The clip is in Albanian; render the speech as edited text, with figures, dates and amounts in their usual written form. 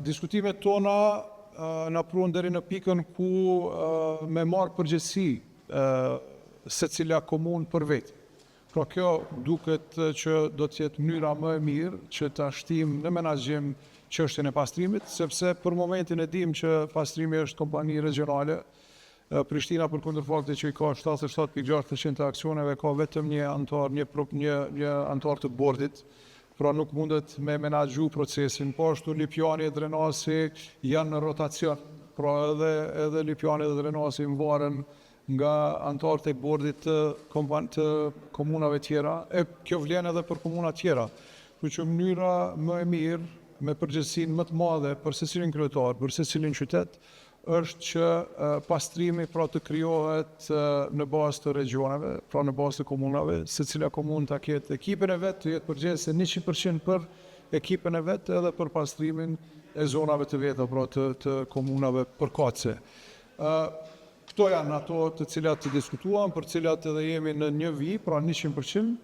Diskutimet tona na pruan deri në pikën ku me marrë përgjegjësi secila komunë për vetë. Pra kjo duket që do të jetë mënyra më e mirë që ta shtim në menaxhim çështjen e pastrimit, sepse për momentin e dim që pastrimi është kompani regionale. Prishtina përkundër faktit që i ka 77.6% të aksioneve ka vetëm një antar të bordit, pra nuk mundet me menaxhu procesin, po ashtu Lipjani e Drenasi janë në rotacion, pra edhe Lipjani dhe Drenasi varen nga antarët e bordit të komunave tjera, e kjo vlen edhe për komuna tjera. Kështu që mënyra më e mirë, me përgjegjësinë më të madhe për secilin kryetar, për secilin qytet, është që pastrimi pra të krijohet në bazë të regioneve, pra në bazë të komunave, secila komunë ta ketë ekipin e vet, të jetë përgjegjëse 100% për ekipin e vet edhe për pastrimin e zonave të veta, pra të komunave përkatëse. Këto janë ato të cilat të diskutuam, për cilat edhe jemi në një vijë, pra 100%,